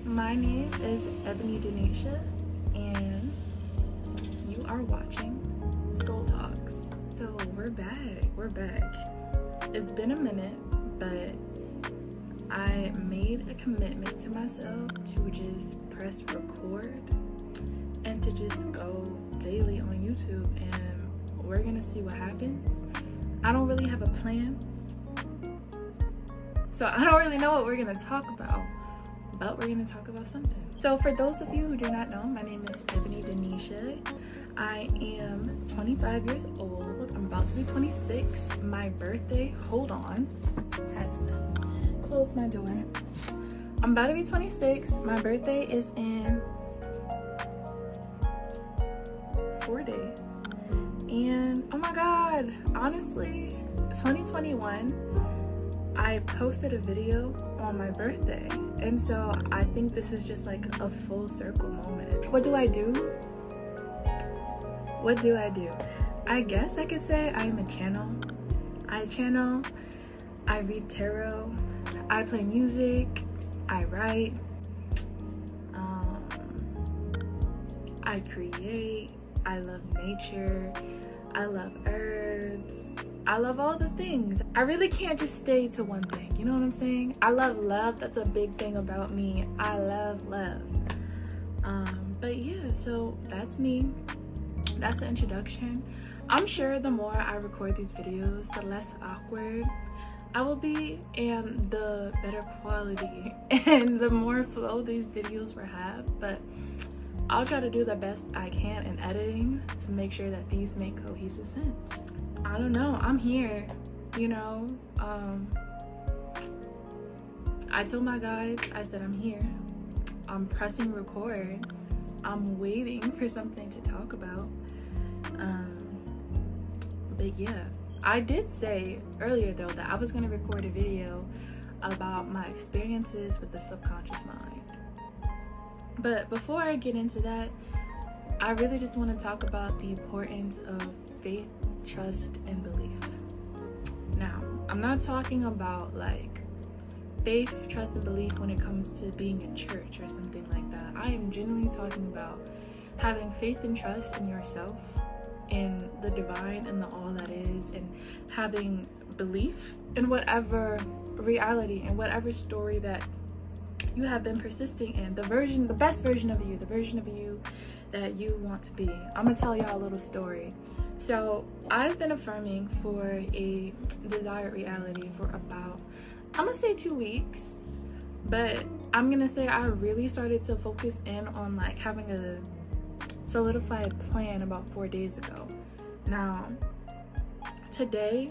My name is Ebony Denisha, and you are watching Soul Talks. So we're back. It's been a minute, but I made a commitment to myself to just press record and to just go daily on YouTube, and we're gonna see what happens. I don't really have a plan, so I don't really know what we're gonna talk about, but we're gonna talk about something. So for those of you who do not know, my name is Ebony Denisha. I am 25 years old. I'm about to be 26. My birthday, hold on, had to close my door. I'm about to be 26. My birthday is in 4 days. And oh my God, honestly, 2021, I posted a video on my birthday. And so I think this is just like a full circle moment. What do I do? What do I do? I guess I could say I'm a channel. I channel, I read tarot, I play music, I write, I create, I love nature, I love herbs, I love all the things. I really can't just stay to one thing, you know what I'm saying? I love love, that's a big thing about me. I love love. But yeah, so that's me. That's the introduction. I'm sure the more I record these videos, the less awkward I will be, and the better quality and the more flow these videos will have. But I'll try to do the best I can in editing to make sure that these make cohesive sense. I don't know, I'm here, you know. I told my guys, I said I'm here. I'm pressing record. I'm waiting for something to talk about. But yeah, I did say earlier though that I was gonna record a video about my experiences with the subconscious mind. But before I get into that, I really just want to talk about the importance of faith, trust, and belief. Now, I'm not talking about like faith, trust, and belief when it comes to being in church or something like that. I am genuinely talking about having faith and trust in yourself, in the divine and the all that is, and having belief in whatever reality and whatever story that you have been persisting in, the best version of you, the version of you that you want to be. I'm gonna tell y'all a little story. So I've been affirming for a desired reality for about, I'm gonna say 2 weeks, but I'm gonna say I really started to focus in on like having a solidified plan about 4 days ago. Now, today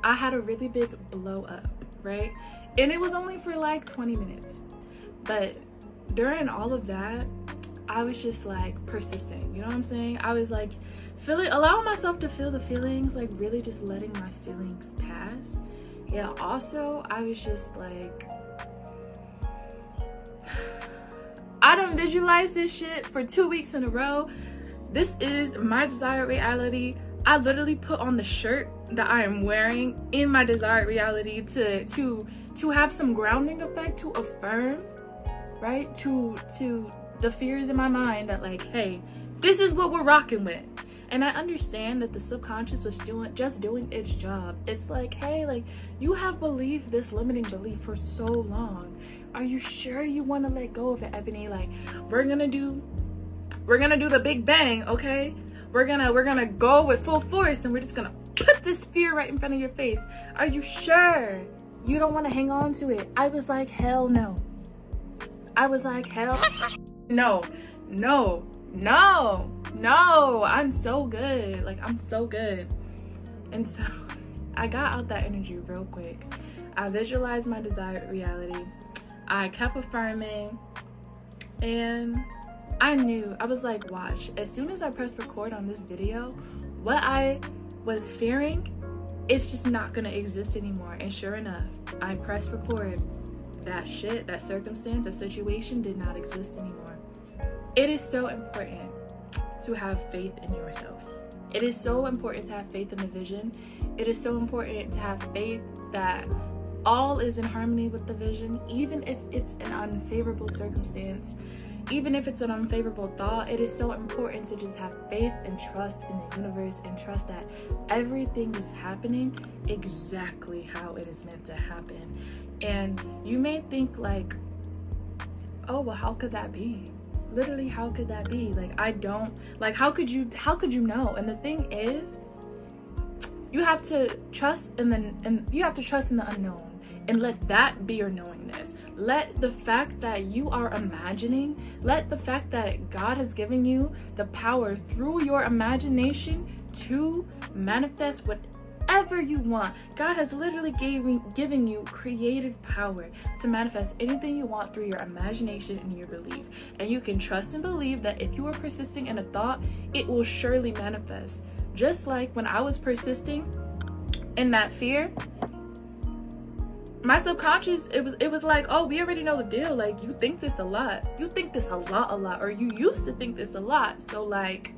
I had a really big blow up, right? And it was only for like 20 minutes. But during all of that, I was just like persisting, you know what I'm saying? I was like allowing myself to feel the feelings, like really just letting my feelings pass. Yeah, also, I was just like, I don't visualize this shit for 2 weeks in a row. This is my desired reality. I literally put on the shirt that I am wearing in my desired reality to have some grounding effect, to affirm, right? To the fears in my mind that like, hey, this is what we're rocking with. And I understand that the subconscious was just doing its job. It's like, hey, like, you have believed this limiting belief for so long. Are you sure you want to let go of it, Ebony? Like, we're gonna do the big bang, okay? We're gonna go with full force, and we're just gonna put this fear right in front of your face. Are you sure you don't want to hang on to it? I was like, hell no. I was like, hell no, I'm so good. Like, I'm so good. And so I got out that energy real quick. I visualized my desired reality. I kept affirming, and I knew, I was like, watch, as soon as I press record on this video, what I was fearing, it's just not gonna exist anymore. And sure enough, I pressed record. That shit, that circumstance, that situation did not exist anymore. It is so important to have faith in yourself. It is so important to have faith in the vision. It is so important to have faith that all is in harmony with the vision, even if it's an unfavorable circumstance, even if it's an unfavorable thought. It is so important to just have faith and trust in the universe and trust that everything is happening exactly how it is meant to happen. And you may think like, oh, well, how could that be? Literally, how could that be? Like, I don't, like, how could you know? And the thing is, you have to trust and you have to trust in the unknown and let that be your knowingness. Let the fact that you are imagining, let the fact that God has given you the power through your imagination to manifest whatever you want. God has literally given you creative power to manifest anything you want through your imagination and your belief. And you can trust and believe that if you are persisting in a thought, it will surely manifest. Just like when I was persisting in that fear, my subconscious, it was like, oh, we already know the deal. Like, you think this a lot. You think this a lot, or you used to think this a lot. So like,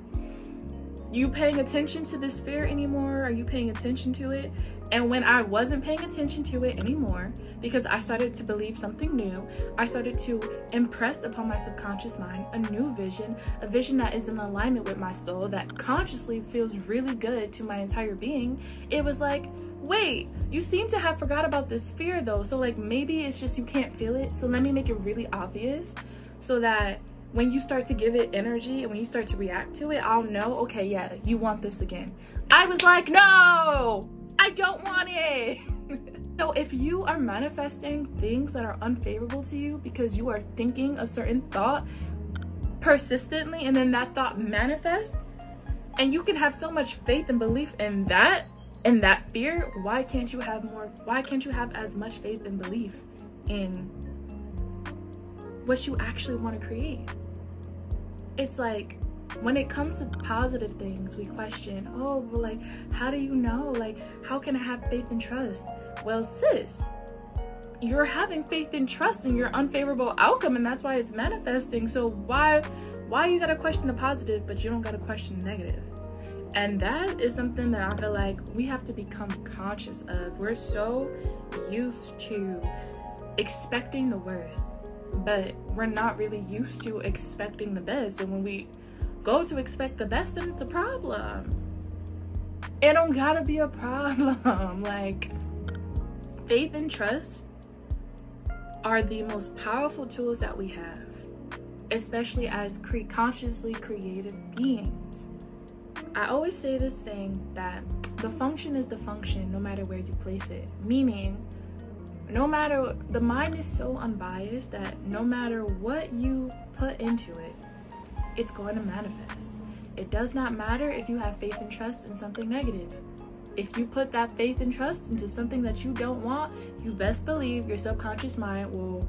you paying attention to this fear anymore? Are you paying attention to it? And when I wasn't paying attention to it anymore, because I started to believe something new, I started to impress upon my subconscious mind a new vision, a vision that is in alignment with my soul, that consciously feels really good to my entire being. It was like, wait, you seem to have forgot about this fear though. So like, maybe it's just you can't feel it. So let me make it really obvious so that when you start to give it energy and when you start to react to it, I'll know, okay, yeah, you want this again. I was like, no, I don't want it. So if you are manifesting things that are unfavorable to you because you are thinking a certain thought persistently, and then that thought manifests, and you can have so much faith and belief in that fear, why can't you have as much faith and belief in what you actually want to create? It's like, when it comes to positive things, we question, oh, well, like, how do you know? Like, how can I have faith and trust? Well, sis, you're having faith and trust in your unfavorable outcome, and that's why it's manifesting. So why you gotta question the positive, but you don't gotta question the negative? And that is something that I feel like we have to become conscious of. We're so used to expecting the worst, but we're not really used to expecting the best. And when we go to expect the best, then it's a problem. It don't gotta be a problem. Like, faith and trust are the most powerful tools that we have, especially as consciously creative beings. I always say this thing that the function is the function no matter where you place it. Meaning, the mind is so unbiased that no matter what you put into it, it's going to manifest. It does not matter if you have faith and trust in something negative. If you put that faith and trust into something that you don't want, you best believe your subconscious mind will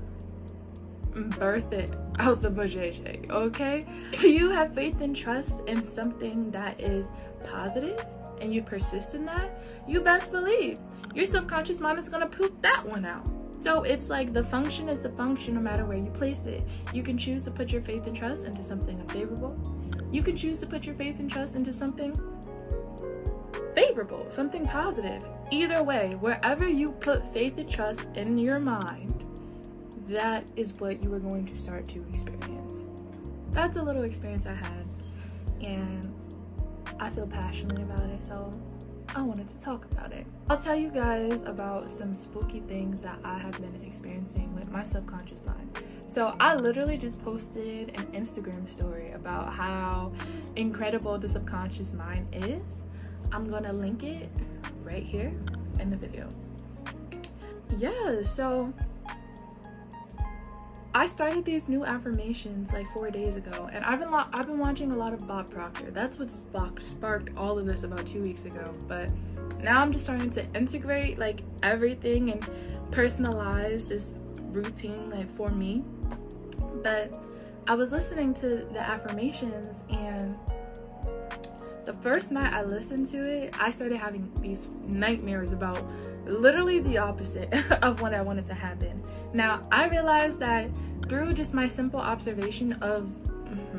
birth it out the vajayjay, okay? If you have faith and trust in something that is positive and you persist in that, you best believe your subconscious mind is gonna poop that one out. So it's like, the function is the function no matter where you place it. You can choose to put your faith and trust into something unfavorable. You can choose to put your faith and trust into something favorable, something positive. Either way, wherever you put faith and trust in your mind, that is what you are going to start to experience. That's a little experience I had, and I feel passionately about it, so I wanted to talk about it. I'll tell you guys about some spooky things that I have been experiencing with my subconscious mind. So I literally just posted an Instagram story about how incredible the subconscious mind is. I'm gonna link it right here in the video. Yeah, so I started these new affirmations like 4 days ago, and I've been watching a lot of Bob Proctor. That's what sparked all of this about 2 weeks ago. But now I'm just starting to integrate like everything and personalize this routine like for me. But I was listening to the affirmations, and the first night I listened to it, I started having these nightmares about literally the opposite of what I wanted to happen. Now, I realized that through just my simple observation of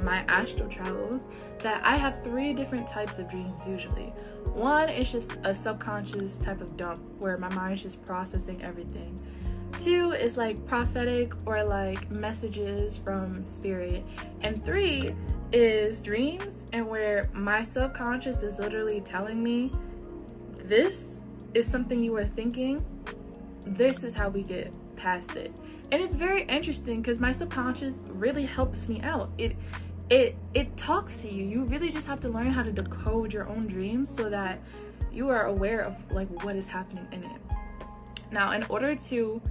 my astral travels that I have 3 different types of dreams usually. One is just a subconscious type of dump where my mind is just processing everything. 2 is like prophetic or like messages from spirit. And 3 is dreams and where my subconscious is literally telling me, this is something you were thinking, this is how we get past it. And it's very interesting because my subconscious really helps me out. It talks to you. You really just have to learn how to decode your own dreams so that you are aware of like what is happening in it. Now, in order to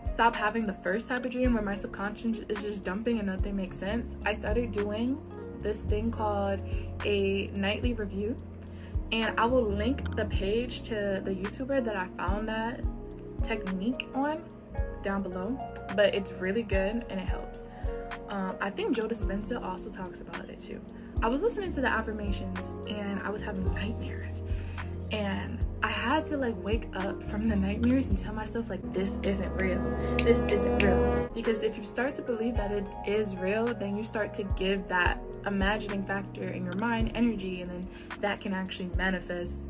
stop having the first type of dream where my subconscious is just dumping and nothing makes sense, I started doing this thing called a nightly review. And I will link the page to the YouTuber that I found that technique on down below, but it's really good and it helps. I think Joe Dispenza also talks about it too. I was listening to the affirmations and I was having nightmares, and I had to like wake up from the nightmares and tell myself like, this isn't real, this isn't real. Because if you start to believe that it is real, then you start to give that imagining factor in your mind energy, and then that can actually manifest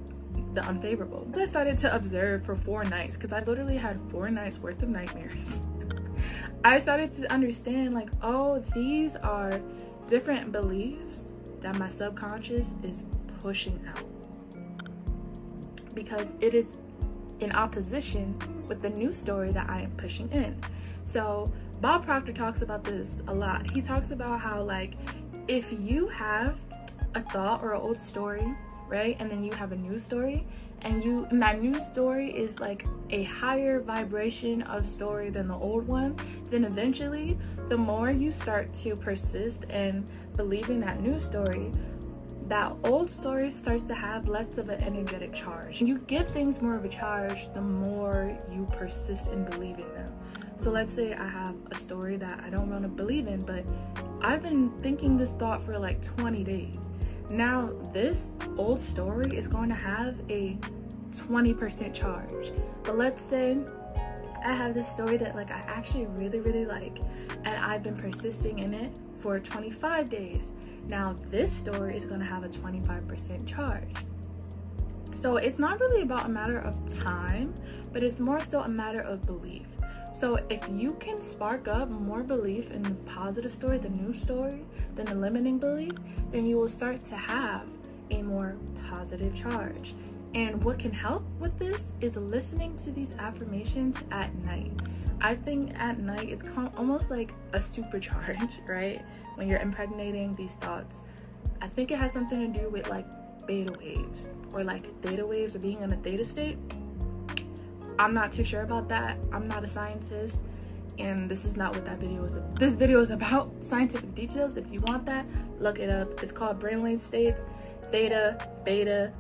the unfavorable. So I started to observe for 4 nights because I literally had 4 nights worth of nightmares. I started to understand like, oh, these are different beliefs that my subconscious is pushing out because it is in opposition with the new story that I am pushing in. So Bob Proctor talks about this a lot. He talks about how like if you have a thought or an old story, right, and then you have a new story, and that new story is like a higher vibration of story than the old one, then eventually the more you start to persist in believing that new story, that old story starts to have less of an energetic charge. You give things more of a charge the more you persist in believing them. So let's say I have a story that I don't want to believe in, but I've been thinking this thought for like 20 days. Now this old story is going to have a 20% charge. But let's say I have this story that like I actually really like, and I've been persisting in it for 25 days. Now this story is going to have a 25% charge. So it's not really about a matter of time, but it's more so a matter of belief. So if you can spark up more belief in the positive story, the new story, than the limiting belief, then you will start to have a more positive charge. And what can help with this is listening to these affirmations at night. I think at night it's almost like a supercharge, right? When you're impregnating these thoughts. I think it has something to do with like beta waves or like theta waves or being in a theta state. I'm not too sure about that. I'm not a scientist, and this is not what that video is. This video is about scientific details. If you want that, look it up. It's called brainwave states, theta, beta.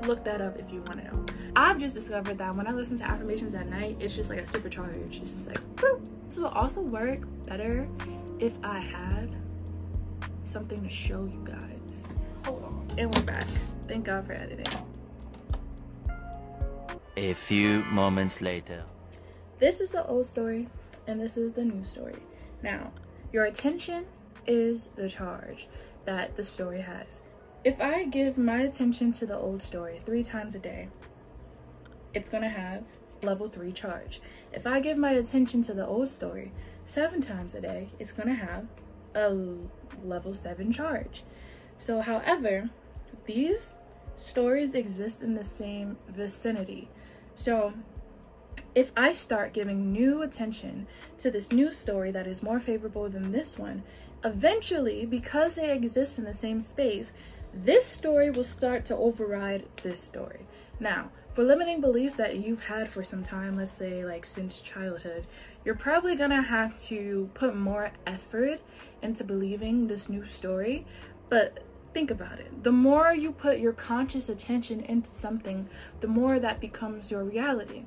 Look that up if you want to know. I've just discovered that when I listen to affirmations at night, it's just like a supercharge. It's just like, boop. This will also work better if I had something to show you guys. Hold on, and we're back. Thank God for editing. A few moments later. This is the old story and this is the new story. Now, your attention is the charge that the story has. If I give my attention to the old story 3 times a day, it's gonna have level 3 charge. If I give my attention to the old story 7 times a day, it's gonna have a level 7 charge. So, however, these stories exist in the same vicinity. So if I start giving new attention to this new story that is more favorable than this one, eventually, because they exist in the same space, this story will start to override this story. Now, for limiting beliefs that you've had for some time, let's say like since childhood, you're probably gonna have to put more effort into believing this new story. But think about it. The more you put your conscious attention into something, the more that becomes your reality.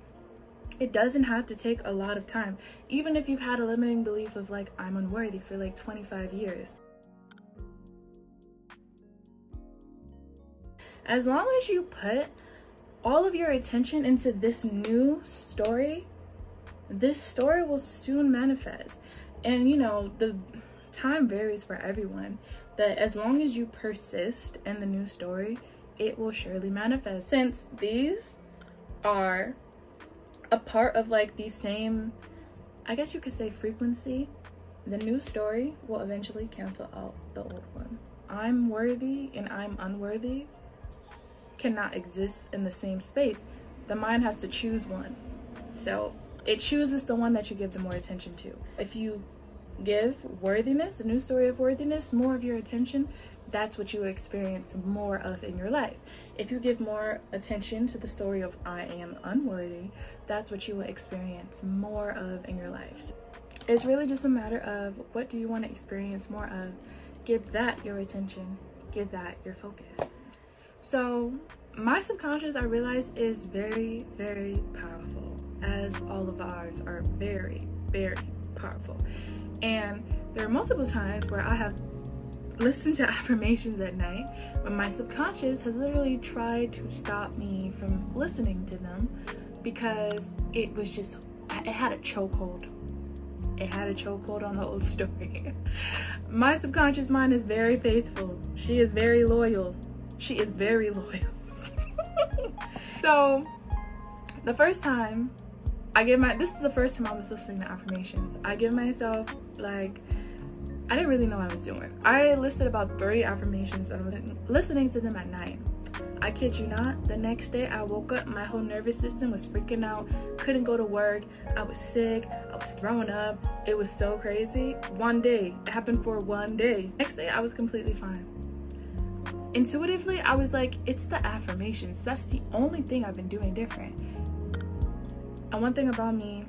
It doesn't have to take a lot of time. Even if you've had a limiting belief of like, I'm unworthy for like 25 years. As long as you put all of your attention into this new story, this story will soon manifest. And you know, time varies for everyone, that as long as you persist in the new story, it will surely manifest. Since these are a part of like the same, I guess you could say, frequency, the new story will eventually cancel out the old one. I'm worthy and I'm unworthy cannot exist in the same space. The mind has to choose one. So it chooses the one that you give the more attention to. If you give worthiness, the new story of worthiness, more of your attention, that's what you experience more of in your life. If you give more attention to the story of I am unworthy, that's what you will experience more of in your life. It's really just a matter of what do you want to experience more of. Give that your attention, give that your focus. So my subconscious, I realized, is very, very powerful, as all of ours are very, very powerful. And there are multiple times where I have listened to affirmations at night when my subconscious has literally tried to stop me from listening to them because it had a chokehold. It had a chokehold on the old story. My subconscious mind is very faithful. She is very loyal. She is very loyal. So the first time this is the first time I was listening to affirmations. I give myself, like, I didn't really know what I was doing. I listed about 30 affirmations and I was listening to them at night. I kid you not, the next day I woke up, my whole nervous system was freaking out, couldn't go to work, I was sick, I was throwing up. It was so crazy. One day, it happened for one day. Next day I was completely fine. Intuitively, I was like, it's the affirmations. That's the only thing I've been doing different. And one thing about me,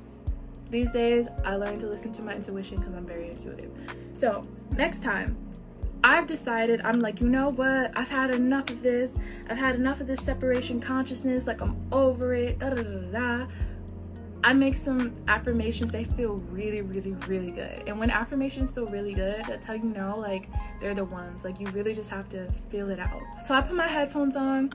these days, I learned to listen to my intuition because I'm very intuitive. So next time, I've decided, I'm like, you know what? I've had enough of this. I've had enough of this separation consciousness. Like, I'm over it. Da da da da. I make some affirmations. They feel really, really, really good. And when affirmations feel really good, that's how you know, like, they're the ones. Like, you really just have to feel it out. So I put my headphones on.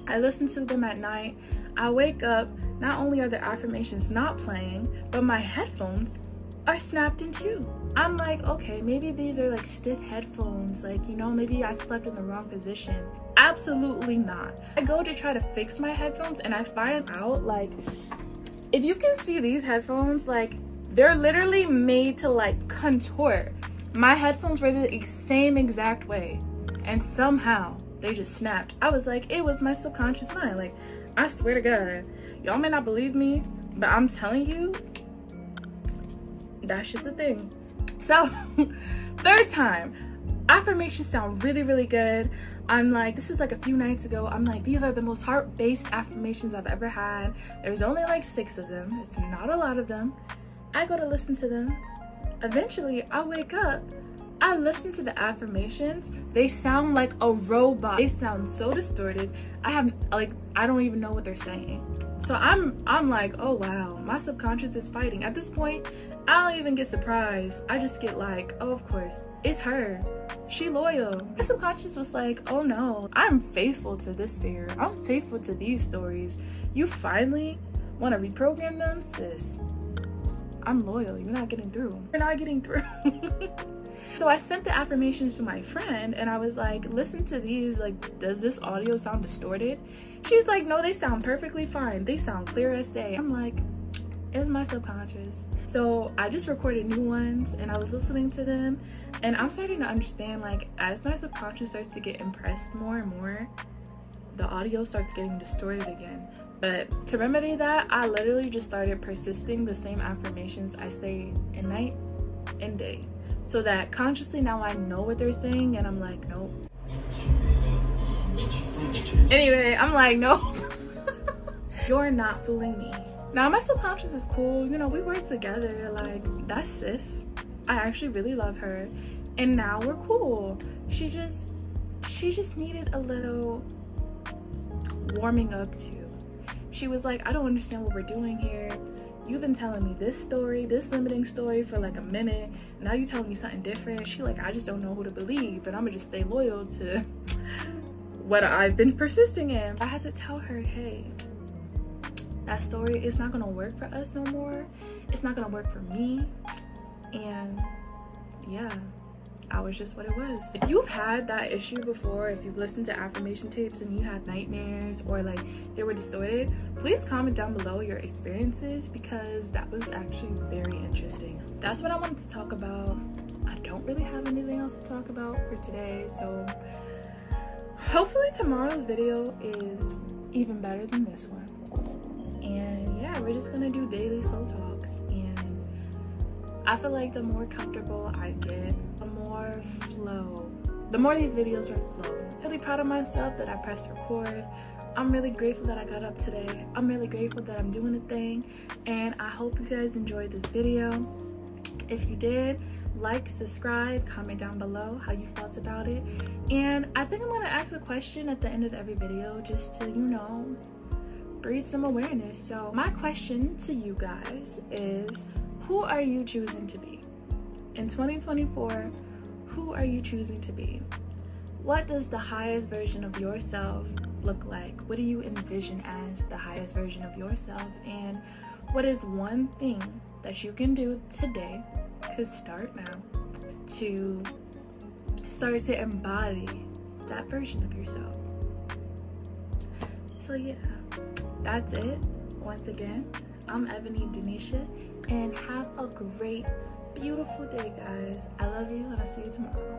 I listen to them at night. I wake up. Not only are the affirmations not playing, but my headphones are snapped in two. I'm like, okay, maybe these are like stiff headphones. Like, you know, maybe I slept in the wrong position. Absolutely not. I go to try to fix my headphones and I find out, like, if you can see these headphones, like, they're literally made to like contort. My headphones were the same exact way and somehow they just snapped. I was like, it was my subconscious mind. Like, I swear to God, y'all may not believe me, but I'm telling you, that shit's a thing. So, third time, affirmations sound really, really good. I'm like, this is like a few nights ago. I'm like, these are the most heart-based affirmations I've ever had. There's only like 6 of them. It's not a lot of them. I go to listen to them. Eventually, I wake up. I listen to the affirmations. They sound like a robot. They sound so distorted. I don't even know what they're saying. So I'm like, oh wow, my subconscious is fighting. At this point, I don't even get surprised. I just get like, oh, of course, it's her. She loyal. My subconscious was like, oh no, I'm faithful to this fear. I'm faithful to these stories. You finally want to reprogram them? Sis, I'm loyal. You're not getting through. You're not getting through. So I sent the affirmations to my friend and I was like, listen to these, like, does this audio sound distorted? She's like, no, they sound perfectly fine. They sound clear as day. I'm like, it's my subconscious. So I just recorded new ones and I was listening to them and I'm starting to understand, like, as my subconscious starts to get impressed more and more, the audio starts getting distorted again. But to remedy that, I literally just started persisting the same affirmations I say at night and day. So that consciously now I know what they're saying and I'm like, nope. Anyway, I'm like, nope. You're not fooling me. Now my subconscious is cool. You know, we work together. Like, that's sis. I actually really love her. And now we're cool. She just needed a little warming up to. She was like, I don't understand what we're doing here. You've been telling me this story, this limiting story for like a minute. Now you telling me something different. She like, I just don't know who to believe, but I'm gonna just stay loyal to what I've been persisting in. I had to tell her, hey, that story is not gonna work for us no more. It's not gonna work for me. And yeah, I was just what it was. If you've had that issue before, if you've listened to affirmation tapes and you had nightmares or like they were distorted, please comment down below your experiences, because that was actually very interesting. That's what I wanted to talk about. I don't really have anything else to talk about for today, so hopefully tomorrow's video is even better than this one. And yeah, we're just gonna do daily soul talks, and I feel like the more comfortable I get, the more flow, the more these videos are flow. I'm really proud of myself that I pressed record. I'm really grateful that I got up today. I'm really grateful that I'm doing a thing, and I hope you guys enjoyed this video. If you did, like, subscribe, comment down below how you felt about it. And I think I'm gonna ask a question at the end of every video just to, you know, breed some awareness. So my question to you guys is, who are you choosing to be? In 2024, who are you choosing to be? What does the highest version of yourself look like? What do you envision as the highest version of yourself? And what is one thing that you can do today, could start now, to start to embody that version of yourself? So yeah, that's it. Once again, I'm Ebony Denisha, and have a great, beautiful day, guys. I love you, and I'll see you tomorrow.